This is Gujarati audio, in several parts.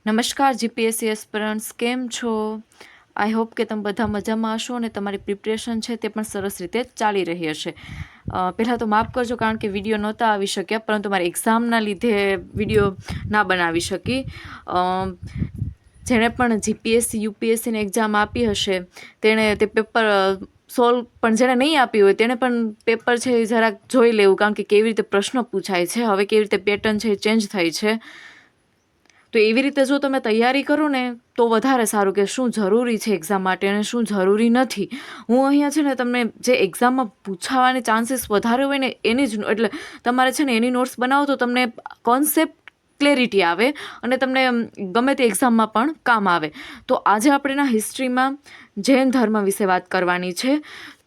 નમસ્કાર જીપીએસસી એસ્પિરન્ટ્સ, કેમ છો? આઈ હોપ કે તમે બધા મજામાં હશો અને તમારી પ્રિપરેશન છે તે પણ સરસ રીતે ચાલી રહી હશે. પહેલાં તો માફ કરજો કારણ કે વિડીયો નહોતા આવી શક્યા, પરંતુ મારી એક્ઝામના લીધે વિડીયો ના બનાવી શકી. જેણે પણ જીપીએસસી યુપીએસસીની એક્ઝામ આપી હશે તેણે તે પેપર સોલ્વ, પણ જેણે નહીં આપી હોય તેણે પણ પેપર છે એ જરાક જોઈ લેવું, કારણ કે કેવી રીતે પ્રશ્ન પૂછાય છે, હવે કેવી રીતે પેટર્ન છે એ ચેન્જ થઈ છે. તો એવી રીતે જો તમે તૈયારી કરો ને તો વધારે સારું, કે શું જરૂરી છે એક્ઝામ માટે અને શું જરૂરી નથી. હું અહીંયા છે ને તમને જે એક્ઝામમાં પૂછાવાની ચાન્સીસ વધારે હોય ને એની જ, એટલે તમારે છે ને એની નોટ્સ બનાવો તો તમને કોન્સેપ્ટ ક્લેરિટી આવે અને તમને ગમે તે એક્ઝામમાં પણ કામ આવે. તો આજે આપણે હિસ્ટ્રીમાં જૈન ધર્મ વિશે વાત કરવાની છે.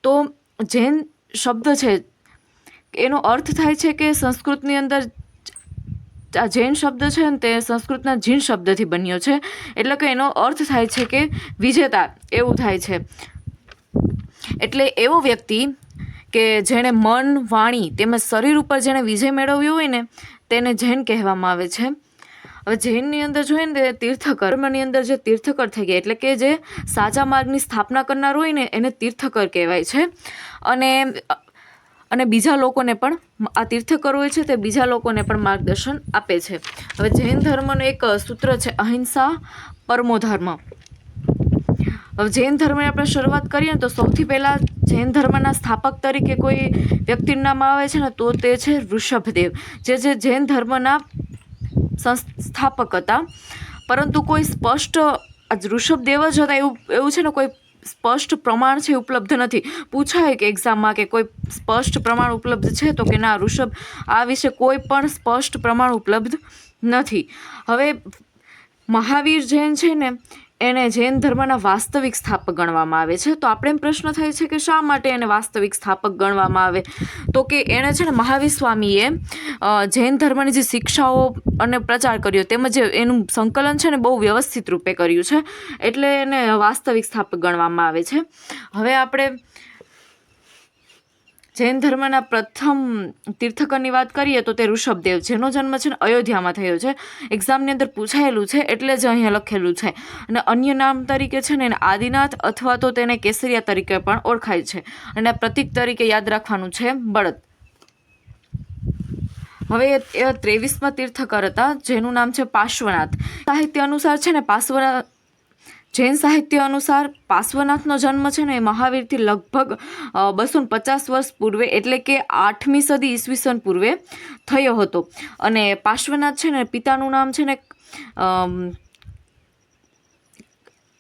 તો જૈન શબ્દ છે એનો અર્થ થાય છે કે સંસ્કૃતની અંદર આ જૈન શબ્દ છે ને તે સંસ્કૃતના જીન શબ્દથી બન્યો છે, એટલે કે એનો અર્થ થાય છે કે વિજેતા, એવું થાય છે. એટલે એવો વ્યક્તિ કે જેણે મન, વાણી તેમજ શરીર ઉપર જેણે વિજય મેળવ્યો હોય ને તેને જૈન કહેવામાં આવે છે. હવે જૈનની અંદર જોઈએ ને તીર્થકર, ધર્મની અંદર જે તીર્થકર થઈ ગયા, એટલે કે જે સાચા માર્ગની સ્થાપના કરનાર હોય ને એને તીર્થકર કહેવાય છે. અને બીજા લોકોને પણ આ તીર્થકર હોય છે તે બીજા લોકોને પણ માર્ગદર્શન આપે છે. હવે જૈન ધર્મનું એક સૂત્ર છે અહિંસા પરમો ધર્મ. હવે જૈન ધર્મની આપણે શરૂઆત કરીએ ને તો સૌથી પહેલાં જૈન ધર્મના સ્થાપક તરીકે કોઈ વ્યક્તિનું નામ આવે છે ને તો તે છે ઋષભદેવ, જે જૈન ધર્મના સંસ્થાપક હતા. પરંતુ કોઈ સ્પષ્ટ ઋષભદેવ જ હતા એવું છે ને કોઈ સ્પષ્ટ પ્રમાણ છે ઉપલબ્ધ નથી. પૂછાય કે એક્ઝામમાં કે કોઈ સ્પષ્ટ પ્રમાણ ઉપલબ્ધ છે તો કે ના, ઋષભ આ વિશે કોઈ પણ સ્પષ્ટ પ્રમાણ ઉપલબ્ધ નથી. હવે મહાવીર જૈન છે ને એને જૈન ધર્મના વાસ્તવિક સ્થાપક ગણવામાં આવે છે. તો આપણે પ્રશ્ન થાય છે કે શા માટે એને વાસ્તવિક સ્થાપક ગણવામાં આવે? તો કે એણે છે ને મહાવીર સ્વામીએ જૈન ધર્મની જે શિક્ષાઓ અને પ્રચાર કર્યો તેમજ એનું સંકલન છે ને બહુ વ્યવસ્થિત રૂપે કર્યું છે, એટલે એને વાસ્તવિક સ્થાપક ગણવામાં આવે છે. હવે આપણે જૈન ધર્મના પ્રથમ તીર્થકરની વાત કરીએ તો તે ઋષભદેવ, જેનો જન્મ છે ને અયોધ્યામાં થયો છે. એક્ઝામની અંદર પૂછાયેલું છે એટલે જ અહીંયા લખેલું છે. અને અન્ય નામ તરીકે છે ને એને આદિનાથ અથવા તો તેને કેસરિયા તરીકે પણ ઓળખાય છે. અને પ્રતીક તરીકે યાદ રાખવાનું છે બળદ. હવે એ 23મા તીર્થકર હતા જેનું નામ છે પાર્શ્વનાથ. સાહિત્ય અનુસાર છે ને જૈન સાહિત્ય અનુસાર પાર્શ્વનાથનો જન્મ છે ને એ મહાવીરથી લગભગ 250 વર્ષ પૂર્વે, એટલે કે 8મી સદી ઈસવીસન પૂર્વે થયો હતો. અને પાર્શ્વનાથ છે ને પિતાનું નામ છે ને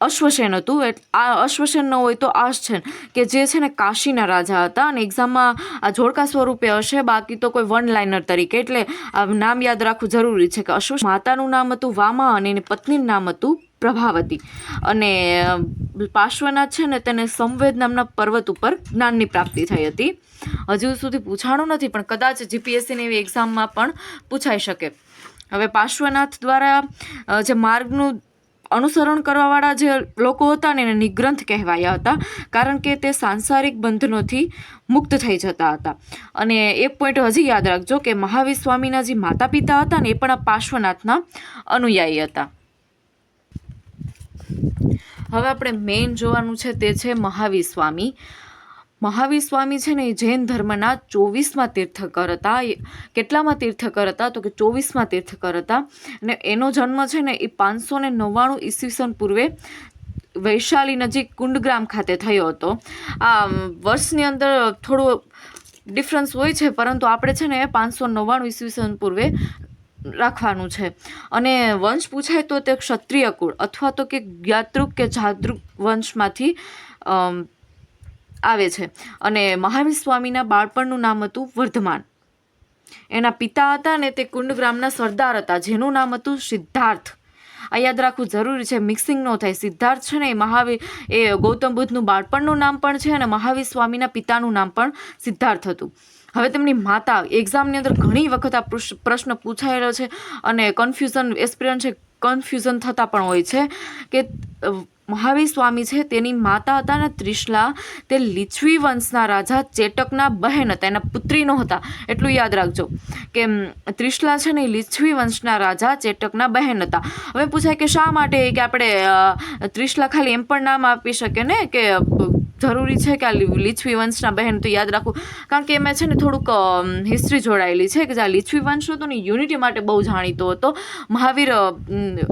અશ્વસેન હતું. આ અશ્વસેન ન હોય તો આશ્ચન, કે જે છે ને કાશીના રાજા હતા. અને એક્ઝામમાં આ જોડકા સ્વરૂપે હશે, બાકી તો કોઈ વન લાઇનર તરીકે, એટલે આ નામ યાદ રાખવું જરૂરી છે કે અશ્વ માતાનું નામ હતું વામા અને એની પત્નીનું નામ હતું પ્રભાવતી. અને પાર્શ્વનાથ છે ને તેને સંવેદ નામના પર્વત ઉપર જ્ઞાનની પ્રાપ્તિ થઈ હતી. હજુ સુધી પૂછાણું નથી પણ કદાચ જીપીએસસીની એવી એક્ઝામમાં પણ પૂછાઈ શકે. હવે પાર્શ્વનાથ દ્વારા જે માર્ગનું અનુસરણ કરવાવાળા જે લોકો હતા ને એને નિગ્રંથ કહેવાયા હતા, કારણ કે તે સાંસારિક બંધનોથી મુક્ત થઈ જતા હતા. અને એક પોઈન્ટ હજી યાદ રાખજો કે મહાવીર સ્વામીના જે માતા પિતા હતા ને એ પણ આ પાર્શ્વનાથના અનુયાયી હતા. હવે આપણે મેઇન જોવાનું છે તે છે મહાવીર સ્વામી. મહાવીર સ્વામી છે ને એ જૈન ધર્મના 24મા તીર્થકર હતા. કેટલામાં તીર્થકર હતા તો કે 24મા તીર્થકર હતા. અને એનો જન્મ છે ને એ 599 ઈસવીસન પૂર્વે વૈશાલી નજીક કુંડગ્રામ ખાતે થયો હતો. આ વર્ષની અંદર થોડું ડિફરન્સ હોય છે, પરંતુ આપણે છે ને 599 ઈસવીસન પૂર્વે રાખવાનું છે. અને વંશ પૂછાય તો તે ક્ષત્રિય કુળ અથવા તો કે જ્ઞાતૃક કે જાતૃક વંશમાંથી આવે છે. અને મહાવીર સ્વામીના બાળપણનું નામ હતું વર્ધમાન. એના પિતા હતા ને તે કુંડગ્રામના સરદાર હતા જેનું નામ હતું સિદ્ધાર્થ. આ યાદ રાખવું જરૂરી છે, મિક્સિંગ ન થાય. સિદ્ધાર્થ છે ને એ ગૌતમ બુદ્ધનું બાળપણનું નામ પણ છે અને મહાવીર સ્વામીના પિતાનું નામ પણ સિદ્ધાર્થ હતું. હવે તેમની માતા, એક્ઝામની અંદર ઘણી વખત આ પ્રશ્ન પૂછાયેલો છે અને કન્ફ્યુઝન એસ્પિરન્ટ છે, કન્ફ્યુઝન થતા પણ હોય છે કે મહાવીર સ્વામી છે તેની માતા હતા ને ત્રિશલા, તે લીછવી વંશના રાજા ચેટકના બહેન હતા, એના પુત્રી નહોતા, એટલું યાદ રાખજો કે ત્રિશલા છે ને એ લીછવી વંશના રાજા ચેટકના બહેન હતા. હવે પૂછાય કે શા માટે કે આપણે ત્રિશલા ખાલી એમ પણ નામ આપી શકીએ ને, કે જરૂરી છે કે આ લીછવી વંશના બહેન? તો યાદ રાખવું, કારણ કે એમાં છે ને થોડુંક હિસ્ટ્રી જોડાયેલી છે કે જે આ લીછવી વંશ હતો ને યુનિટી માટે બહુ જાણીતો હતો. મહાવીર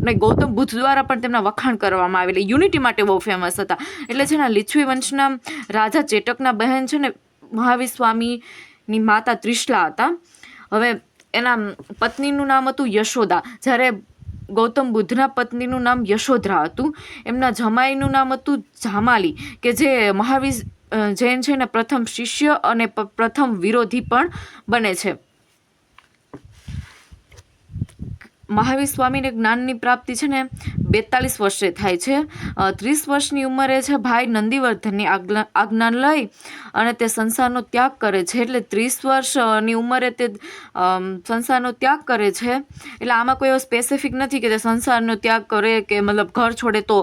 ને ગૌતમ બુદ્ધ દ્વારા પણ તેમના વખાણ કરવામાં આવેલા, યુનિટી માટે બહુ ફેમસ હતા. એટલે છે ને લીછવી વંશના રાજા ચેટકના બહેન છે ને મહાવીર સ્વામીની માતા ત્રિશલા હતા. હવે એના પત્નીનું નામ હતું યશોદા, જ્યારે ગૌતમ બુદ્ધના પત્નીનું નામ યશોધરા હતું. એમના જમાઈનું નામ હતું જામાલી, કે જે મહાવીર જૈન છે ને પ્રથમ શિષ્ય અને પ્રથમ વિરોધી પણ બને છે. મહાવીર સ્વામીને જ્ઞાનની પ્રાપ્તિ છે ને 42 વર્ષે થાય છે. 30 વર્ષની ઉંમરે છે ભાઈ નંદીવર્ધનની આજ્ઞા લઈ અને તે સંસારનો ત્યાગ કરે છે. એટલે 30 વર્ષની ઉંમરે તે સંસારનો ત્યાગ કરે છે. એટલે આમાં કોઈ એવો સ્પેસિફિક નથી કે તે સંસારનો ત્યાગ કરે કે મતલબ ઘર છોડે તો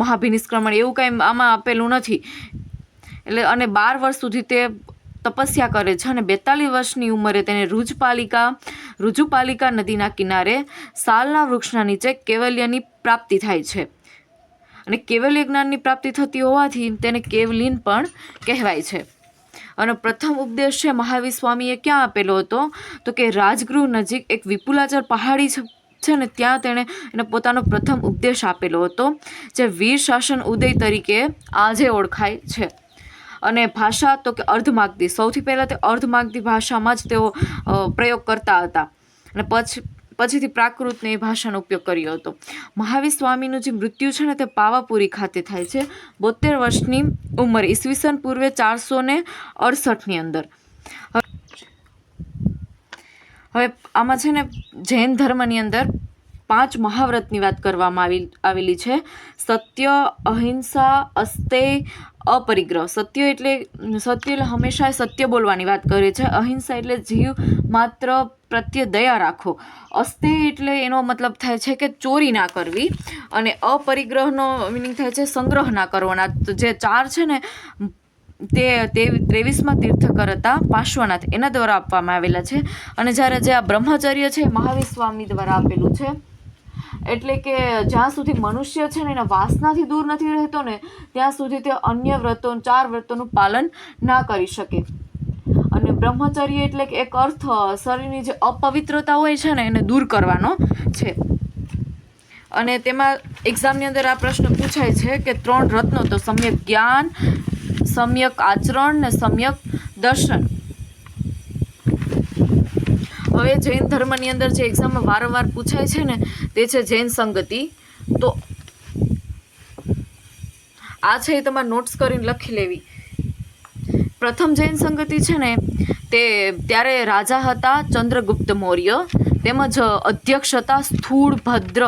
મહાભિનિષ્ક્રમણ, એવું કંઈ આમાં આપેલું નથી. એટલે અને 12 વર્ષ સુધી તે તપસ્યા કરે છે અને 42 વર્ષની ઉંમરે તેને રુજુપાલિકા નદીના કિનારે સાલના વૃક્ષના નીચે કૈવલ્યની પ્રાપ્તિ થાય છે. અને કૈવલ્ય જ્ઞાનની પ્રાપ્તિ થતી હોવાથી તેને કેવલિન પણ કહેવાય છે. અને પ્રથમ ઉપદેશ છે મહાવીર સ્વામીએ ક્યાં આપેલો હતો? તો કે રાજગૃહ નજીક એક વિપુલાચર પહાડી છે ને ત્યાં તેણે એને પોતાનો પ્રથમ ઉપદેશ આપેલો હતો, જે વીર શાસન ઉદય તરીકે આજે ઓળખાય છે. અને ભાષા તો કે અર્ધમાગધી, સૌથી પહેલાં તે અર્ધમાગધી ભાષામાં જ તેઓ પ્રયોગ કરતા હતા અને પછીથી પ્રાકૃતને એ ભાષાનો ઉપયોગ કર્યો હતો. મહાવીર સ્વામીનું જે મૃત્યુ છે ને તે પાવાપુરી ખાતે થાય છે 72 વર્ષની ઉંમરે, ઈસવીસન પૂર્વે 468ની અંદર. હવે આમાં છે ને જૈન ધર્મની અંદર 5 મહાવ્રતની વાત કરવામાં આવેલી છે. સત્ય, અહિંસા, અસ્તેય, અપરિગ્રહ. સત્ય એટલે હંમેશા સત્ય બોલવાની વાત કરે છે. અહિંસા એટલે જીવ માત્ર પ્રત્યે દયા રાખો. અસ્તેય એટલે એનો મતલબ થાય છે કે ચોરી ના કરવી. અને અપરિગ્રહનો મિનિંગ થાય છે સંગ્રહ ના કરવાના. જે 4 છે ને તે 23માં તીર્થકર હતા પાર્શ્વનાથ, એના દ્વારા આપવામાં આવેલા છે. અને જ્યારે જે આ બ્રહ્મચર્ય છે મહાવીર સ્વામી દ્વારા આપેલું છે. એટલે કે જ્યાં સુધી મનુષ્ય છે ને એના વાસનાથી દૂર નથી રહેતો ને ત્યાં સુધી તે અન્ય 4 વ્રતોનું પાલન ના કરી શકે. અને બ્રહ્મચર્ય એટલે કે એક અર્થ શરીરની જે અપવિત્રતા હોય છે ને એને દૂર કરવાનો છે. અને તેમાં એક્ઝામની અંદર આ પ્રશ્ન પૂછાય છે કે 3 રત્નો, તો સમ્યક જ્ઞાન, સમ્યક આચરણ ને સમ્યક દર્શન. હવે જૈન ધર્મની અંદર જે એક્ઝામમાં વારંવાર પૂછાય છે ને તે છે જૈન સંગતિ. તો આ છે એ તમારે નોટ્સ કરીને લખી લેવી. પ્રથમ જૈન સંગતિ છે ને તે ત્યારે રાજા હતા ચંદ્રગુપ્ત મૌર્ય, તેમજ અધ્યક્ષ હતા સ્થૂળભદ્ર.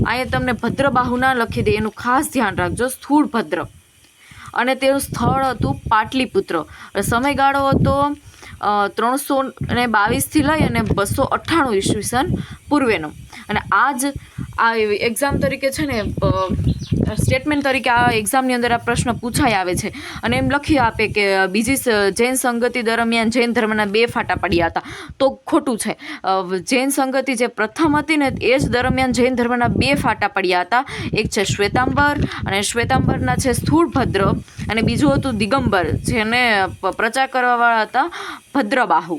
અહીંયા તમને ભદ્રબાહુના લખી દે, એનું ખાસ ધ્યાન રાખજો, સ્થૂળભદ્ર. અને તેનું સ્થળ હતું પાટલીપુત્ર. સમયગાળો હતો 322થી લઈ અને 298 ઈસવીસન પૂર્વેનો. અને આ એક્ઝામ તરીકે છે ને સ્ટેટમેન્ટ તરીકે આ એક્ઝામની અંદર આ પ્રશ્ન પૂછાઈ આવે છે. અને એમ લખી આપે કે બીજી જૈન સંગતિ દરમિયાન જૈન ધર્મના 2 ફાટા પડ્યા હતા. તો ખોટું છે. જૈન સંગતિ જે પ્રથમ હતી ને એ જ દરમિયાન જૈન ધર્મના 2 ફાટા પડ્યા હતા. એક છે શ્વેતાંબર, અને શ્વેતાંબરના છે સ્થૂળભદ્ર, અને બીજું હતું દિગંબર, જેને પ્રચાર કરવાવાળા હતા ભદ્રબાહુ.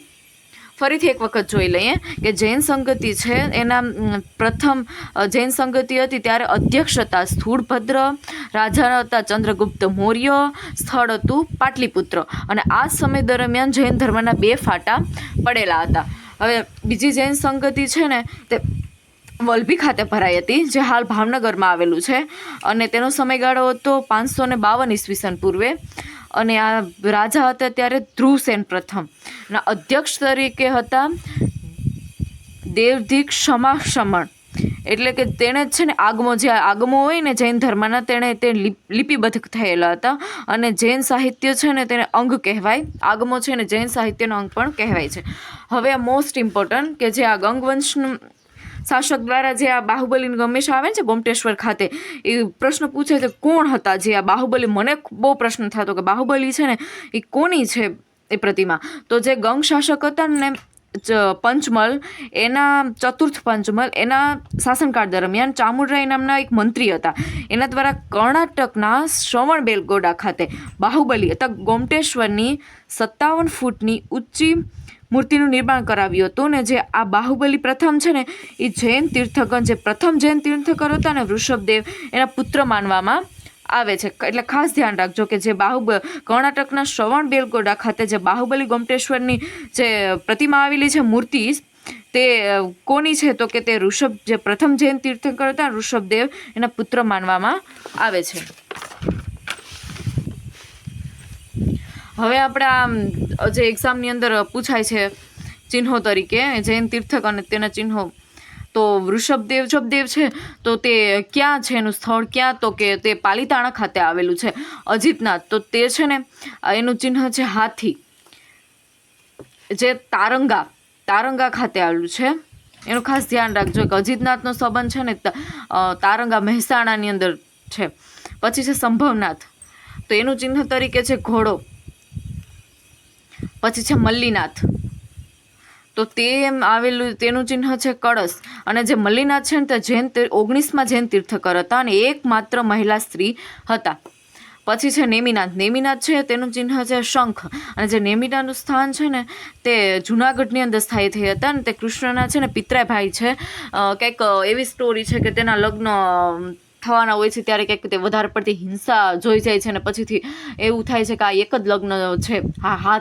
ફરીથી એક વખત જોઈ લઈએ કે જૈન સંગતિ છે એના પ્રથમ જૈન સંગતિ હતી ત્યારે અધ્યક્ષ હતા સ્થૂળભદ્ર, રાજા હતા ચંદ્રગુપ્ત મૌર્ય, સ્થળ હતું પાટલીપુત્ર. અને આ સમય દરમિયાન જૈન ધર્મના 2 ફાટા પડેલા હતા. હવે બીજી જૈન સંગતિ છે ને તે વલભી ખાતે ભરાઈ હતી, જે હાલ ભાવનગરમાં આવેલું છે. અને તેનો સમયગાળો હતો 552 ઈસવીસન પૂર્વે. અને આ રાજા હતા ત્યારે ધ્રુવસેન પ્રથમ. અને અધ્યક્ષ તરીકે હતા દેવધિક ક્ષમાક્ષમણ. એટલે કે તેણે છે ને આગમો હોય ને જૈન ધર્મના તે લિપિબદ્ધ થયેલા હતા. અને જૈન સાહિત્ય છે ને તેને અંગ કહેવાય. આગમો છે ને જૈન સાહિત્યનો અંગ પણ કહેવાય છે. હવે આ મોસ્ટ ઇમ્પોર્ટન્ટ કે જે આ ગંગવંશનું શાસક દ્વારા જે આ બાહુબલી હંમેશા આવે છે ગોમટેશ્વર ખાતે, એ પ્રશ્ન પૂછે છે કોણ હતા જે આ બાહુબલી. મને બહુ પ્રશ્ન થતો કે બાહુબલી છે ને એ કોની છે એ પ્રતિમા. તો જે ગંગ શાસક હતા ને પંચમલ, એના ચતુર્થ પંચમલ, એના શાસનકાળ દરમિયાન ચામુંડરાય નામના એક મંત્રી હતા, એના દ્વારા કર્ણાટકના શ્રવણબેલગોડા ખાતે બાહુબલી અથવા ગોમટેશ્વરની 57 ફૂટની ઊંચી મૂર્તિનું નિર્માણ કરાવ્યું હતું. ને જે આ બાહુબલી પ્રથમ છે ને એ જૈન તીર્થકર, જે પ્રથમ જૈન તીર્થકર હતા ને વૃષભદેવ, એના પુત્ર માનવામાં આવે છે. એટલે ખાસ ધ્યાન રાખજો કે જે કર્ણાટકના શ્રવણબેલગોડા ખાતે જે બાહુબલી ગોમટેશ્વરની જે પ્રતિમા આવેલી છે, મૂર્તિ, તે કોની છે તો કે તે જે પ્રથમ જૈન તીર્થંકર હતા ઋષભદેવ, એના પુત્ર માનવામાં આવે છે. હવે આપણે આ જે એક્ઝામની અંદર પૂછાય છે ચિહ્નો તરીકે જૈન તીર્થક અને તેના ચિહ્નો, તો વૃષભદેવ છે તો તે ક્યાં છે, એનું સ્થળ ક્યાં, તો કે તે પાલિતાણા ખાતે આવેલું છે. અજીતનાથ, તો તે છે ને એનું ચિહ્ન છે હાથી, જે તારંગા ખાતે આવેલું છે. એનું ખાસ ધ્યાન રાખજો કે અજીતનાથનો સંબંધ છે ને તારંગા મહેસાણાની અંદર છે. પછી છે સંભવનાથ, તો એનું ચિહ્ન તરીકે છે ઘોડો. પછી છે મલ્લીનાથ, તો તે આવેલું તેનું ચિહ્ન છે કળશ. અને જે મલ્લીનાથ છે ને તે 19મા જૈન તીર્થકર હતા અને એકમાત્ર મહિલા સ્ત્રી હતા. પછી છે નેમિનાથ છે, તેનું ચિહ્ન છે શંખ. અને જે નેમિનાથનું સ્થાન છે ને તે જુનાગઢની અંદર સ્થાયી થઈ હતા. અને તે કૃષ્ણના છે ને પિતરાય ભાઈ છે. કંઈક એવી સ્ટોરી છે કે તેના લગ્ન થવાના હોય છે ત્યારે કંઈક તે વધારે પડતી હિંસા જોઈ જાય છે અને પછીથી એવું થાય છે કે આ એક જ લગ્ન છે. હા,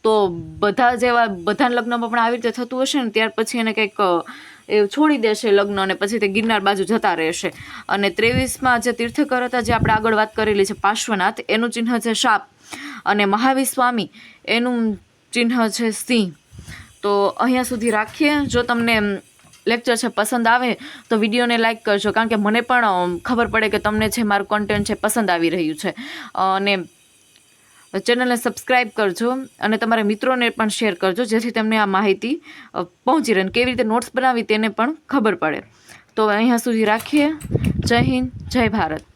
તો બધાના લગ્નમાં પણ આવી રીતે થતું હશે ને, ત્યાર પછી એને કંઈક એ છોડી દેશે લગ્ન અને પછી તે ગિરનાર બાજુ જતા રહેશે. અને 23મા જે તીર્થકર હતા, જે આપણે આગળ વાત કરેલી છે પાર્શ્વનાથ, એનું ચિહ્ન છે સાપ. અને મહાવીર સ્વામી, એનું ચિહ્ન છે સિંહ. તો અહીંયા સુધી રાખીએ. જો તમને લેક્ચર છે પસંદ આવે તો વિડીયોને લાઇક કરજો, કારણ કે મને પણ ખબર પડે કે તમને છે મારું કન્ટેન્ટ છે પસંદ આવી રહ્યું છે. અને ચેનલને સબસ્ક્રાઈબ કરજો અને તમારા મિત્રોને પણ શેર કરજો, જેથી તેમને આ માહિતી પહોંચી રહે. કેવી રીતે નોટ્સ બનાવી તેને પણ ખબર પડે. તો અહીંયા સુધી રાખીએ. જય હિન્દ, જય ભારત.